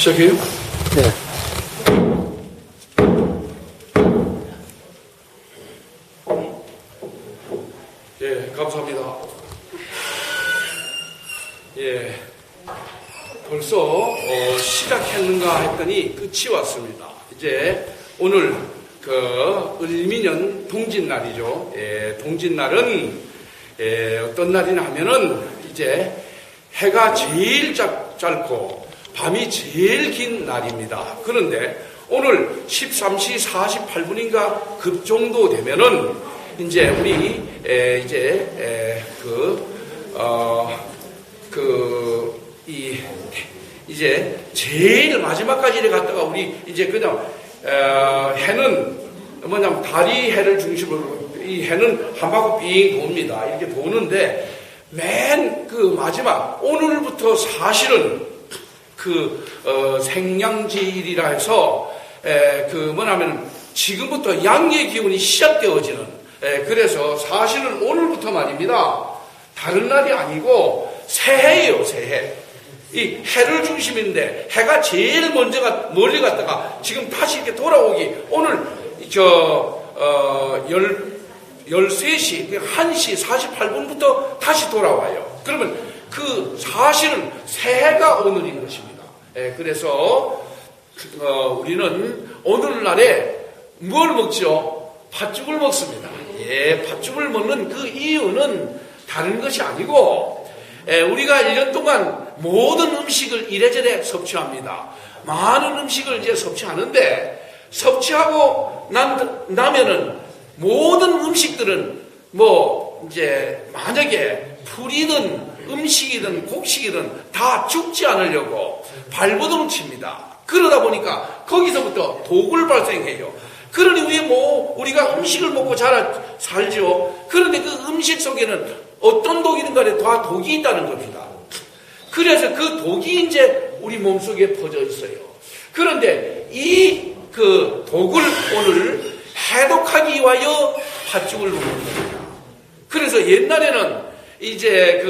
시작해요? 네. 예, 감사합니다. 예, 벌써 시작했는가 했더니 끝이 왔습니다. 이제 오늘 을미년 동짓날이죠. 예, 동짓날은 어떤 날이냐 하면은 이제 해가 제일 짧고 밤이 제일 긴 날입니다. 그런데 오늘 13시 48분인가 그 정도 되면은 이제 우리 이제 제일 마지막까지 갔다가 우리 이제 그냥 해는 뭐냐면 달이 해를 중심으로 이 해는 한 바퀴 빙 돕니다. 이렇게 도는데 맨 그 마지막 오늘부터 사실은 생양질이라 해서 뭐냐면 지금부터 양의 기운이 시작되어지는 그래서 사실은 오늘부터 말입니다. 다른 날이 아니고 새해예요, 새해. 이 해를 중심인데 해가 제일 멀리 갔다가 지금 다시 이렇게 돌아오기 오늘 13시, 1시 48분부터 다시 돌아와요. 그러면 사실은 새해가 오늘인 것입니다. 그래서 우리는 오늘날에 뭘 먹죠? 팥죽을 먹습니다. 예, 팥죽을 먹는 그 이유는 다른 것이 아니고 우리가 1년 동안 모든 음식을 이래저래 섭취합니다. 많은 음식을 이제 섭취하는데 섭취하고 나면은 모든 음식들은 이제 만약에 풀이든 음식이든 곡식이든 다 죽지 않으려고 발버둥 칩니다. 그러다 보니까 거기서부터 독을 발생해요. 그러니 우리가 음식을 먹고 살죠. 그런데 그 음식 속에는 어떤 독이든 간에 다 독이 있다는 겁니다. 그래서 그 독이 이제 우리 몸속에 퍼져 있어요. 그런데 그 독을 오늘 해독하기 위하여 팥죽을 먹는 겁니다. 그래서 옛날에는 이제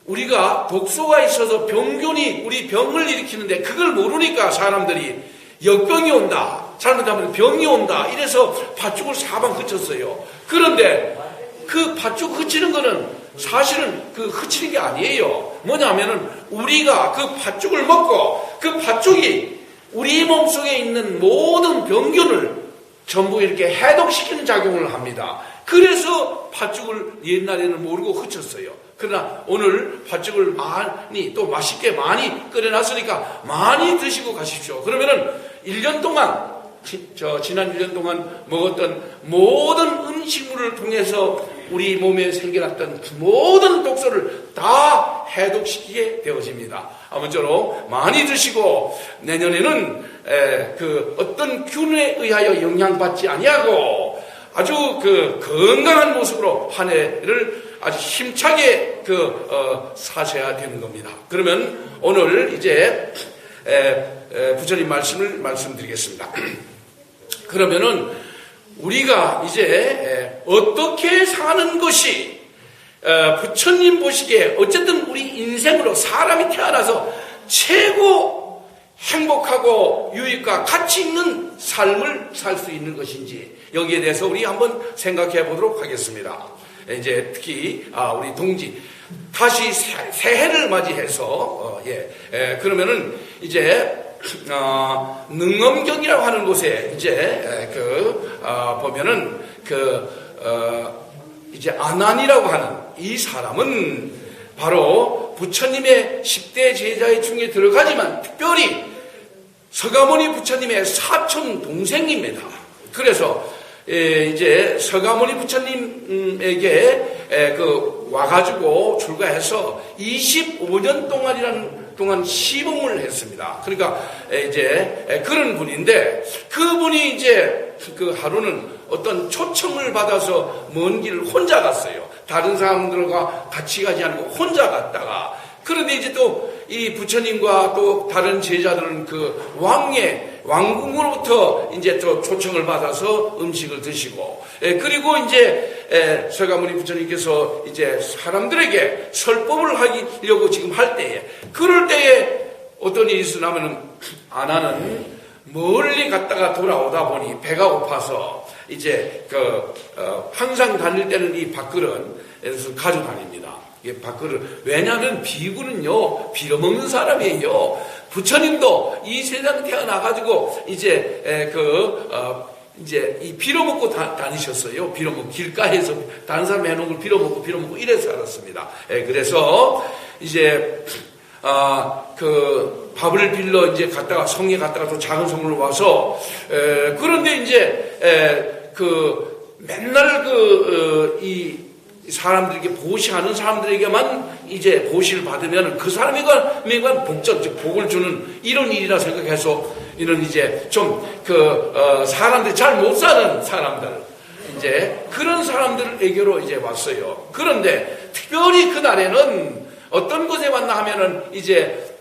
우리가 독소가 있어서 병균이 우리 병을 일으키는데 그걸 모르니까 사람들이 역병이 온다. 잘못하면 병이 온다. 이래서 팥죽을 사방 흩쳤어요. 그런데 그 팥죽 흩치는 거는 사실은 흩치는 게 아니에요. 뭐냐면은 우리가 그 팥죽을 먹고 그 팥죽이 우리 몸속에 있는 모든 병균을 전부 이렇게 해독시키는 작용을 합니다. 그래서 팥죽을 옛날에는 모르고 흩쳤어요. 그러나 오늘 팥죽을 또 맛있게 많이 끓여놨으니까 많이 드시고 가십시오. 그러면은 1년 동안 지난 1년 동안 먹었던 모든 음식물을 통해서 우리 몸에 생겨났던 모든 독소를 다 해독시키게 되어집니다. 아무쪼록 많이 드시고 내년에는 어떤 균에 의하여 영향받지 아니하고 아주 건강한 모습으로 한 해를 아주 힘차게 사셔야 되는 겁니다. 그러면 오늘 이제 부처님 말씀을 말씀드리겠습니다. 그러면은 우리가 이제 어떻게 사는 것이 부처님 보시기에 어쨌든 우리 인생으로 사람이 태어나서 최고 행복하고 유익과 가치 있는 삶을 살 수 있는 것인지 여기에 대해서 우리 한번 생각해 보도록 하겠습니다. 이제 특히 우리 동지 다시 새해를 맞이해서 그러면은 이제 능엄경이라고 하는 곳에 이제 보면은 이제 아난이라고 하는 이 사람은 바로 부처님의 10대 제자 중에 들어가지만 특별히 서가모니 부처님의 사촌 동생입니다. 그래서 이제 서가모니 부처님에게 와가지고 출가해서 25년 동안 시범을 했습니다. 그러니까 이제 그런 분인데 그분이 이제 하루는 어떤 초청을 받아서 먼 길을 혼자 갔어요. 다른 사람들과 같이 가지 않고 혼자 갔다가 그런데 이제 또 이 부처님과 또 다른 제자들은 왕궁으로부터 이제 또 초청을 받아서 음식을 드시고 그리고 이제 서가모니 부처님께서 이제 사람들에게 설법을 하려고 지금 할 때에 그럴 때에 어떤 일이 있으냐면은 아나는 멀리 갔다가 돌아오다 보니 배가 고파서 이제 항상 다닐 때는 이 밥그릇에서 가져다닙니다. 이 밥그릇. 왜냐하면 비구는요, 빌어먹는 사람이에요. 부처님도 이 세상 태어나가지고 이제 이제 이 빌어먹고 다니셨어요. 빌어먹고 길가에서 다른 사람 해놓은 걸 빌어먹고 이래서 살았습니다. 그래서 이제 밥을 빌러 이제 갔다가 성에 갔다가 또 작은 성으로 와서 그런데 이제 맨날 이 사람들에게 보시하는 사람들에게만 이제 보시를 받으면 그 사람에게만 복전, 즉 복을 주는 이런 일이라 생각해서 이런 이제 좀 사람들이 잘 못 사는 사람들, 이제 그런 사람들에게로 이제 왔어요. 그런데 특별히 그날에는 어떤 곳에 왔나 하면은 이제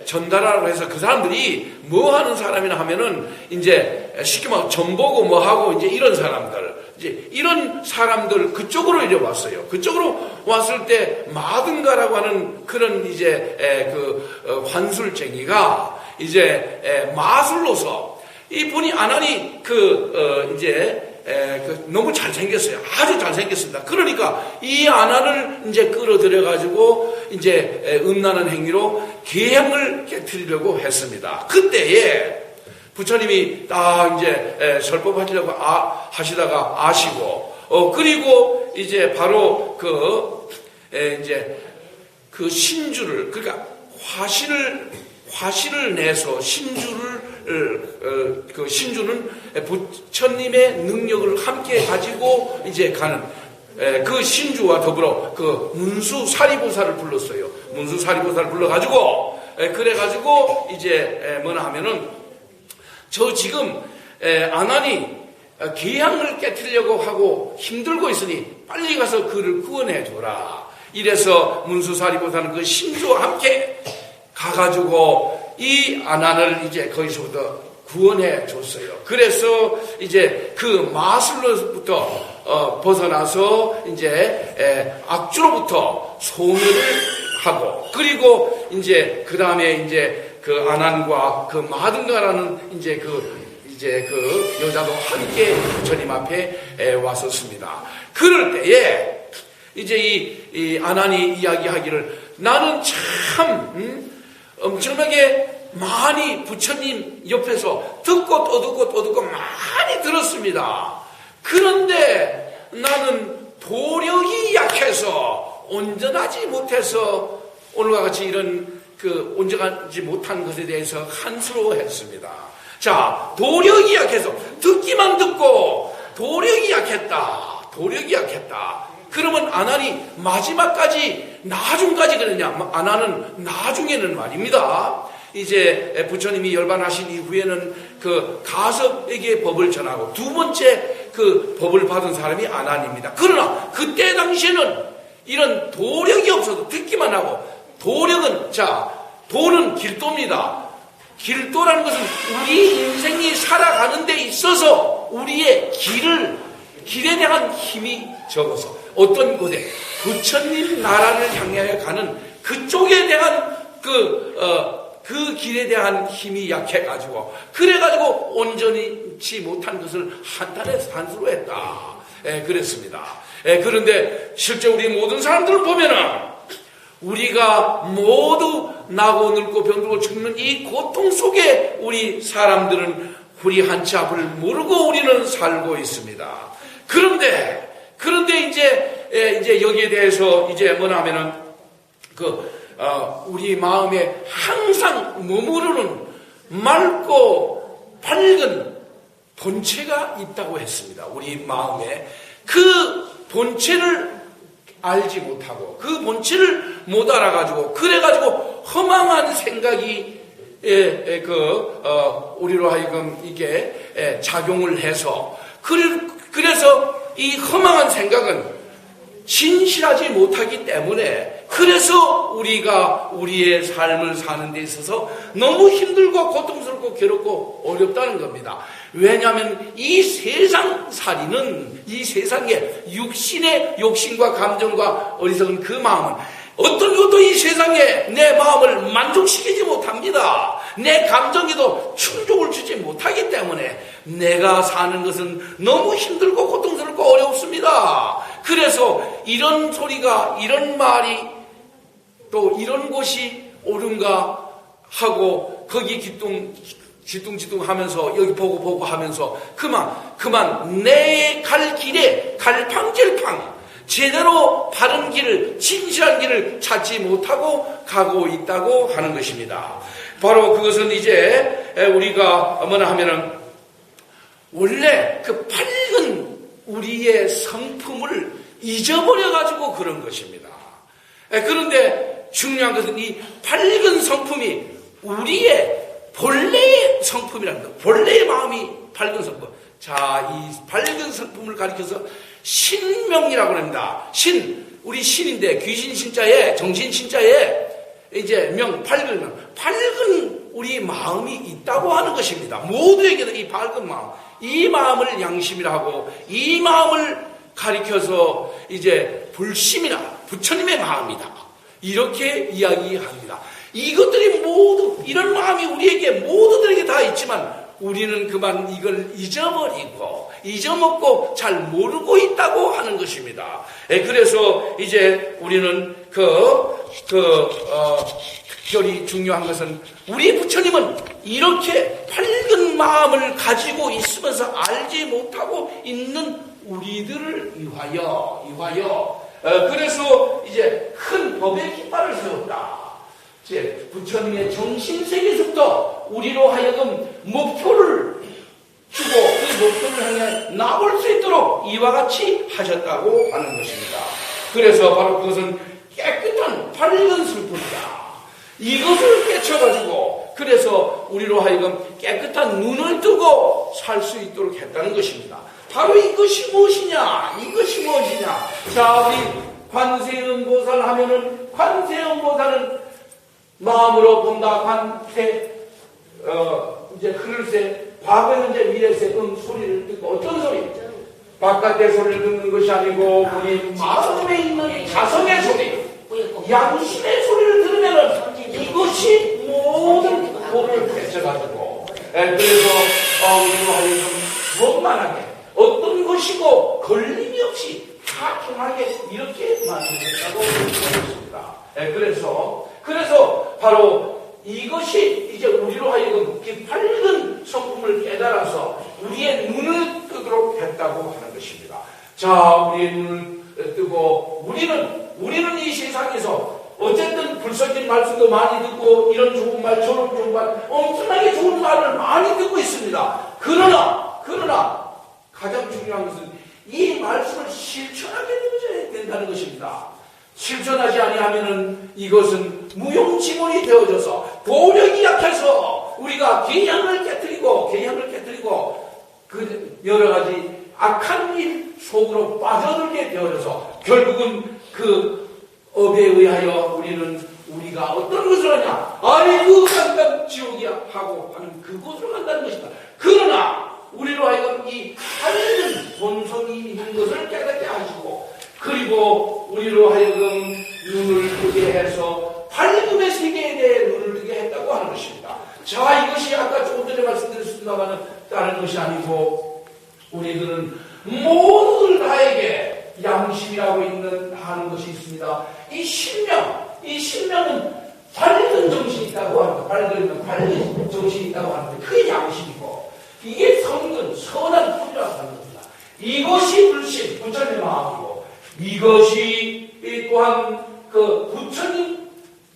전달하라고 해서 그 사람들이 뭐 하는 사람이나 하면은 이제 쉽게 말하면 점 보고 뭐 하고 이제 이런 사람들, 이제 이런 사람들 그쪽으로 이제 왔어요. 그쪽으로 왔을 때 마든가라고 하는 그런 이제 환술쟁이가 이제 마술로서 이분이 아나니 너무 잘생겼어요. 아주 잘생겼습니다. 그러니까 이 아나를 이제 끌어들여가지고 이제 음란한 행위로 계양을 깨트리려고 했습니다. 그때에 부처님이 딱 이제 설법하시려고 하시다가 아시고, 그리고 이제 바로 신주를, 그러니까 화신을 내서 신주는 부처님의 능력을 함께 가지고 이제 가는 그 신주와 더불어 문수사리보살을 불렀어요. 문수사리보살을 불러가지고 그래가지고 이제 뭐나 하면은 저 지금 아난이 계양을 깨트리려고 하고 힘들고 있으니 빨리 가서 그를 구원해 줘라. 이래서 문수사리보살은 그 신주와 함께 가가지고 이 아난을 이제 거기서부터 구원해 줬어요. 그래서 이제 그 마술로부터 벗어나서 이제 악주로부터 소멸을 하고, 그리고 이제 그 다음에 이제 그 아난과 그 마든가라는 이제 그 여자도 함께 부처님 앞에 왔었습니다. 그럴 때에 이제 이 아난이 이야기하기를, 나는 참 엄청나게 많이 부처님 옆에서 듣고 또 듣고 많이 들었습니다. 그런데 나는 도력이 약해서 온전하지 못해서 오늘과 같이 이런 온전하지 못한 것에 대해서 한스러워했습니다. 자, 도력이 약해서 듣기만 듣고 도력이 약했다. 그러면 아난이 마지막까지 나중까지 그러냐? 아난은 나중에는 말입니다. 이제 부처님이 열반하신 이후에는 그 가섭에게 법을 전하고 두 번째 그 법을 받은 사람이 아난입니다. 그러나 그때 당시에는 이런 도력이 없어도 듣기만 하고, 도력은, 도는 길도입니다. 길도라는 것은 우리 인생이 살아가는 데 있어서 우리의 길에 대한 힘이 적어서 어떤 곳에 부처님 나라를 향해 가는 그쪽에 대한 그 길에 대한 힘이 약해가지고, 그래가지고 온전치 못한 것을 한탄해서 한수로 했다. 그랬습니다. 그런데 실제 우리 모든 사람들을 보면은 우리가 모두 나고 늙고 병들고 죽는 이 고통 속에 우리 사람들은 우리 한 치 앞을 모르고 우리는 살고 있습니다. 그런데 이제 여기에 대해서 이제 뭐냐면은 우리 마음에 항상 머무르는 맑고 밝은 본체가 있다고 했습니다. 우리 마음에 그 본체를 알지 못하고 그 본체를 못 알아가지고, 그래가지고 허망한 생각이 우리로 하여금 이게 작용을 해서, 그래서 이 허망한 생각은 진실하지 못하기 때문에, 그래서 우리가 우리의 삶을 사는 데 있어서 너무 힘들고 고통스럽고 괴롭고 어렵다는 겁니다. 왜냐하면 이 세상살이는, 이 세상의 육신의 욕심과 감정과 어리석은 그 마음은 어떤 것도 이 세상에 내 마음을 만족시키지 못합니다. 내 감정에도 충족을 주지 못하기 때문에 내가 사는 것은 너무 힘들고 고통스럽고 어렵습니다. 그래서 이런 소리가, 이런 말이, 또 이런 곳이 옳은가 하고 거기 기뚱기뚱 하면서 여기 보고 하면서 그만 내 갈 길에 갈팡질팡 제대로 바른 길을, 진실한 길을 찾지 못하고 가고 있다고 하는 것입니다. 바로 그것은 이제 우리가 뭐나 하면은 원래 그 밝은 우리의 성품을 잊어버려가지고 그런 것입니다. 그런데 중요한 것은 이 밝은 성품이 우리의 본래의 성품이라는 것, 본래의 마음이 밝은 성품. 자, 이 밝은 성품을 가리켜서 신명이라고 합니다. 우리 신인데 귀신 신자에, 정신 신자에 이제 밝은 우리 마음이 있다고 하는 것입니다. 모두에게도 이 밝은 마음, 이 마음을 양심이라 하고, 이 마음을 가리켜서 이제 불심이나 부처님의 마음이다, 이렇게 이야기합니다. 이것들이 모두, 이런 마음이 우리에게 모두들에게 다 있지만 우리는 그만 이걸 잊어먹고 잘 모르고 있다고 하는 것입니다. 그래서 이제 우리는 특별히 중요한 것은 우리 부처님은 이렇게 밝은 마음을 가지고 있으면서 알지 못하고 있는 우리들을 위하여 그래서 이제 큰 법의 깃발을 세웠다. 이제 부처님의 정신세계에서부터 우리로 하여금 목표를 주고 그 목표를 향해 나올 수 있도록 이와 같이 하셨다고 하는 것입니다. 그래서 바로 그것은 깨끗한 밝은 성품이다. 이것을 깨쳐가지고 그래서 우리로 하여금 깨끗한 눈을 뜨고 살 수 있도록 했다는 것입니다. 바로 이것이 무엇이냐? 자, 우리 관세음보살 하면은 관세음보살은 마음으로 본다. 이제 흐를새, 과거, 현재, 미래새 소리를 듣고 어떤 소리? 바깥의 소리를 듣는 것이 아니고 우리 마음에 있는 자성의 소리, 양심의 소리를 들으면은 이것이 모든 도를 펼쳐가지고 그래서 우리로 하여금 원만하게 어떤 것이고 걸림이 없이 타통하게 이렇게 만들었다고 하겠습니다. 그래서 바로 이것이 이제 우리로 하여금 이 밝은 성품을 깨달아서 우리의 눈을 뜨도록 했다고 하는 것입니다. 자, 우리의 눈을 뜨고 우리는 이 세상에서 어쨌든 불성진 말씀도 많이 듣고 이런 좋은 말 저런 좋은 말 엄청나게 좋은 말을 많이 듣고 있습니다. 그러나 가장 중요한 것은 이 말씀을 실천하게 되어야 된다는 것입니다. 실천하지 아니하면은 이것은 무용지물이 되어져서 도력이 약해서 우리가 개향을 깨뜨리고 그 여러 가지 악한 일 속으로 빠져들게 되어져서 결국은 그 업에 의하여 우리가 어떤 것을 하냐? 아이고 간단 지옥이야 하고 하는 그곳으로 간다는 것이다. 그러나 우리로 하여금 이 밝은 본성이 있는 것을 깨닫게 하시고 그리고 우리로 하여금 눈을 뜨게 해서 밝음의 세계에 대해 눈을 뜨게 했다고 하는 것입니다. 자, 이것이 아까 조금 전에 말씀드렸습니다만 다른 것이 아니고 우리들은 모두들 다에게 양심이라고 하는 것이 있습니다. 이 신명은 밝은 정신이 있다고 합니다. 밝은 정신이 있다고 하는데 그게 양심이고 이게 선한 품이라고 하는 겁니다. 이것이 불신, 부처님의 마음이고 이것이 또한 그 부처님,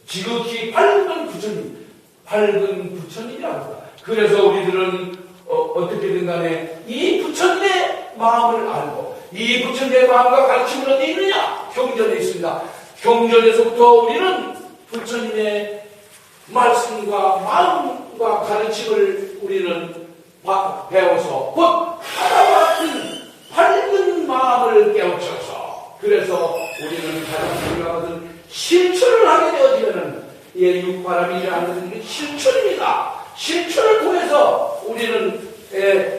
지극히 밝은 부처님이라고 합니다. 그래서 우리들은 어떻게든 간에 이 부처님의 마음을 알고 이 부처님의 마음과 가르침은 어디 있느냐? 경전에 있습니다. 경전에서부터 우리는 부처님의 말씀과 마음과 가르침을 우리는 배워서 곧 하나와 같은 밝은 마음을 깨우쳐서 그래서 우리는 가장 중요한 것은 실천을 하게 되어지면은 육바람이라는 것은 실천입니다. 실천을 통해서 우리는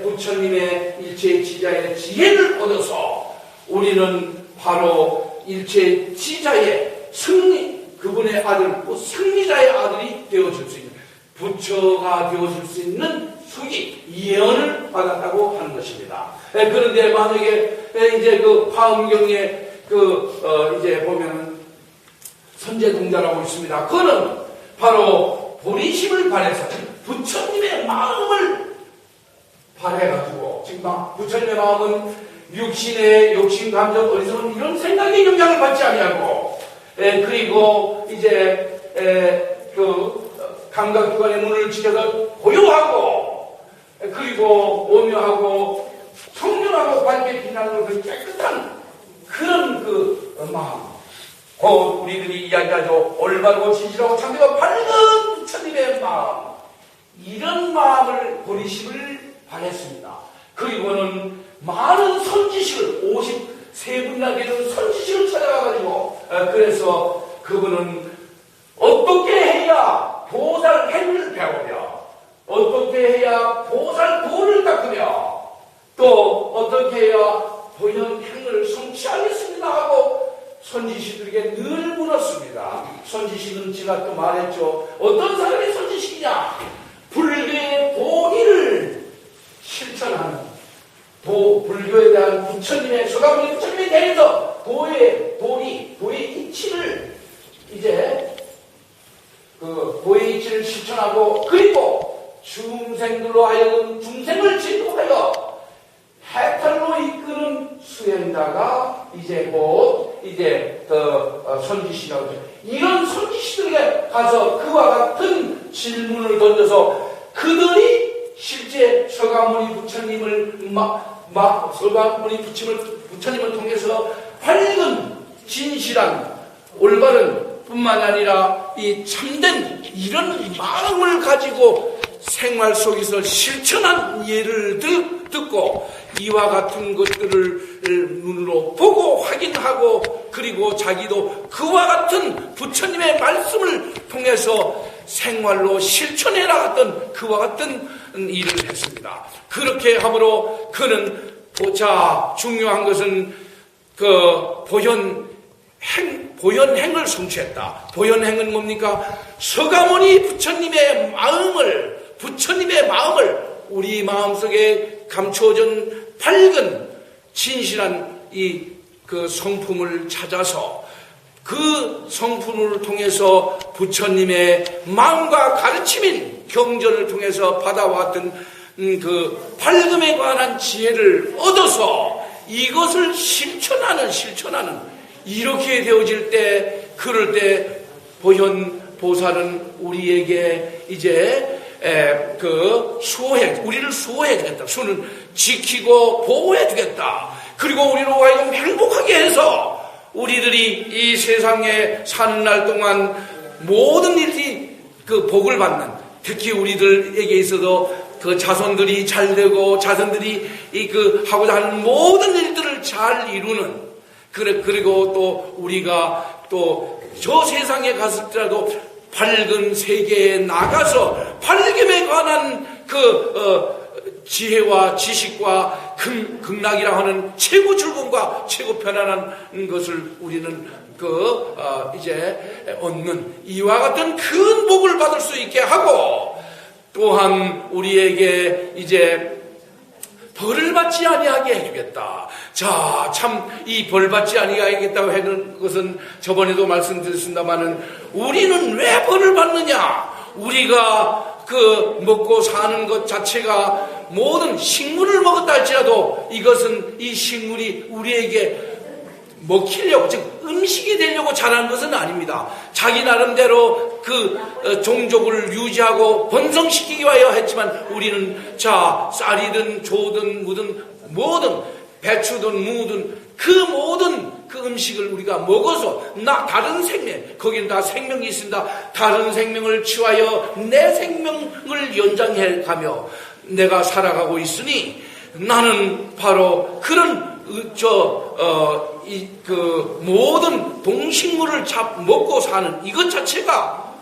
부처님의 일체지자의 지혜를 얻어서 우리는 바로 일체지자의 승리, 그분의 아들, 또 승리자의 아들이 되어줄 수 있는, 부처가 되어줄 수 있는 서기, 예언을 받았다고 하는 것입니다. 그런데 만약에 이제 그 화엄경에 이제 보면은 선제동자라고 있습니다. 그는 바로 보리심을 발해서 부처님의 마음을 발해가지고, 지금 부처님의 마음은 육신의 욕심, 감정, 어리석은 이런 생각의 영향을 받지 아니하고, 그리고 이제 감각기관의 문을 지켜서 고요하고, 그리고 오묘하고 청렴하고 밝게 빛나는 그 깨끗한 그런 그 마음, 우리들이 이야기하죠. 올바르고 진실하고 참되고 밝은 부처님의 마음, 이런 마음을 보리심을 발했습니다. 그리고는 많은 선지식을 53분이나 되는 선지식을 찾아가가지고, 그래서 그분은 어떻게 해야 보살 행을 배우며, 어떻게 해야 보살 도를 닦으며, 또 어떻게 해야 보현 행을 성취하겠습니다 하고 선지식들에게 늘 물었습니다. 선지식은 제가 또 말했죠. 어떤 사람이 선지식이냐? 불교의 도리를 실천하는, 불교에 대한 부처님의, 서가모니 부처님에 대해서 도의 이치를 이제 도의 이치를 실천하고, 그리고 중생들로 하여금 중생을 진도하여 해탈로 이끄는 수행자가 이제 곧 이제 선지시라고 하죠. 이런 선지시들에게 가서 그와 같은 질문을 던져서 그들이 실제 서가모니 부처님을 서가모니 부처님을 통해서 밝은 진실한 올바른 뿐만 아니라 이 참된 이런 마음을 가지고 생활 속에서 실천한 예를 듣고 이와 같은 것들을 눈으로 보고 확인하고, 그리고 자기도 그와 같은 부처님의 말씀을 통해서 생활로 실천해라 했던 그와 같은 일을 했습니다. 그렇게 함으로 그는 중요한 것은 보현행을 성취했다. 보현행은 뭡니까? 서가모니 부처님의 마음을 우리 마음속에 감추어진 밝은 진실한 그 성품을 찾아서 그 성품을 통해서 부처님의 마음과 가르침인 경전을 통해서 받아왔던 그 밝음에 관한 지혜를 얻어서 이것을 실천하는 이렇게 되어질 때, 그럴 때 보살은 우리에게 이제 우리를 수호해 주겠다. 수는 지키고 보호해 주겠다. 그리고 우리로 하여금 행복하게 해서 우리들이 이 세상에 사는 날 동안 모든 일이 그 복을 받는, 특히 우리들에게 있어도 그 자손들이 잘 되고 자손들이 하고자 하는 모든 일들을 잘 이루는, 그리고 또 우리가 또 저 세상에 갔을지라도 밝은 세계에 나가서 밝음에 관한 지혜와 지식과 극락이라고 하는 최고 즐거움과 최고 편안한 것을 우리는 이제 얻는 이와 같은 큰 복을 받을 수 있게 하고, 또한 우리에게 이제 벌을 받지 아니하게 해주겠다. 자, 참 이 벌 받지 아니하겠다고 하는 것은 저번에도 말씀드렸습니다마는, 우리는 왜 벌을 받느냐? 우리가 먹고 사는 것 자체가 모든 식물을 먹었다 할지라도 이것은 이 식물이 우리에게 먹히려고, 즉 음식이 되려고 자라는 것은 아닙니다. 자기 나름대로 종족을 유지하고 번성시키기 위하여 했지만, 우리는 쌀이든 조든 무든 뭐든 배추든 무든 그 모든 음식을 우리가 먹어서 다른 생명, 거기는 다 생명이 있습니다. 다른 생명을 취하여 내 생명을 연장해 가며 내가 살아가고 있으니, 나는 바로 그런 모든 동식물을 먹고 사는 이것 자체가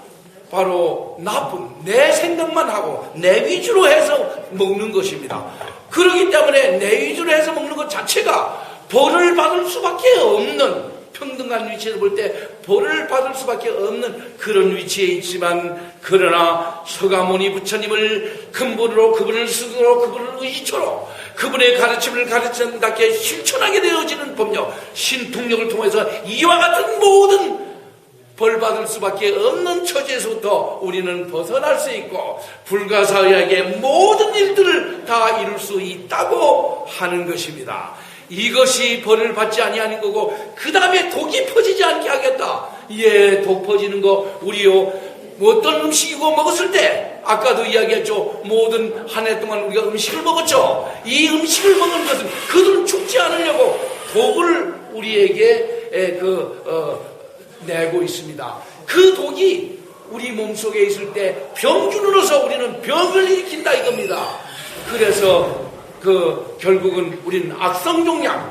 바로 나쁜 내 생각만 하고 내 위주로 해서 먹는 것입니다. 그렇기 때문에 내 위주로 해서 먹는 것 자체가 벌을 받을 수밖에 없는, 평등한 위치에서 볼 때 벌을 받을 수밖에 없는 그런 위치에 있지만, 그러나 서가모니 부처님을 근본으로, 그분을 스스로, 그분을 의지처로, 그분의 가르침을 가르친답게 실천하게 되어지는 법력, 신통력을 통해서 이와 같은 모든 벌 받을 수밖에 없는 처지에서부터 우리는 벗어날 수 있고, 불가사의하게 모든 일들을 다 이룰 수 있다고 하는 것입니다. 이것이 벌을 받지 아니하는 거고, 그 다음에 독이 퍼지지 않게 하겠다. 예, 독 퍼지는 거 우리요, 어떤 음식이고 먹었을 때, 아까도 이야기했죠. 모든 한 해 동안 우리가 음식을 먹었죠. 이 음식을 먹은 것은 그들은 죽지 않으려고 독을 우리에게 내고 있습니다. 그 독이 우리 몸속에 있을 때 병균으로서 우리는 병을 일으킨다 이겁니다. 그래서 결국은 우리는 악성종양,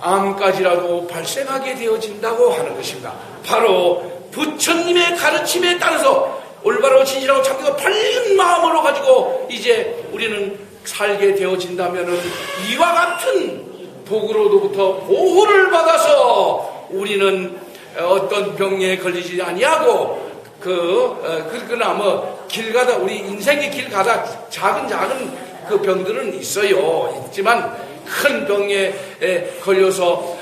암까지라도 발생하게 되어진다고 하는 것입니다. 바로 부처님의 가르침에 따라서 올바로 진실하고 참되고 밝은 마음으로 가지고 이제 우리는 살게 되어진다면은 이와 같은 독으로부터 보호를 받아서 우리는 어떤 병에 걸리지 아니하고 그러나 길 가다 우리 인생의 길 가다 작은 그 병들은 있지만 큰 병에 걸려서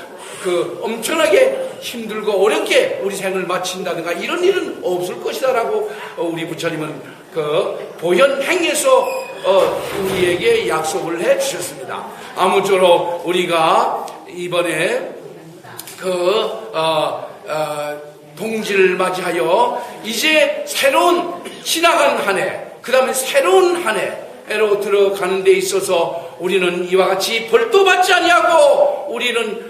엄청나게 힘들고 어렵게 우리 생을 마친다든가 이런 일은 없을 것이다라고 우리 부처님은 보현행에서 우리에게 약속을 해 주셨습니다. 아무쪼록 우리가 이번에 동지를 맞이하여 이제 새로운 지나간 한 해, 그 다음에 새로운 한 해로 들어가는 데 있어서 우리는 이와 같이 벌도 받지 아니하고 우리는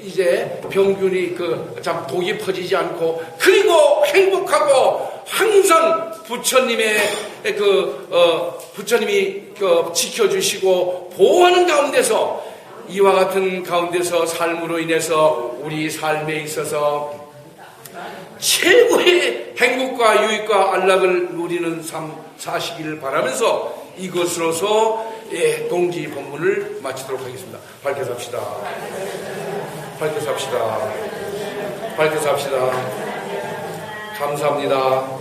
이제 병균이 참 독이 퍼지지 않고, 그리고 행복하고 항상 부처님의 부처님이 지켜주시고 보호하는 가운데서, 이와 같은 가운데서 삶으로 인해서 우리 삶에 있어서 최고의 행복과 유익과 안락을 누리는 삶 사시기를 바라면서 이것으로서 동지 법문을 마치도록 하겠습니다. 밝혀서 합시다. 밝혀서 합시다. 밝혀서 합시다. 감사합니다.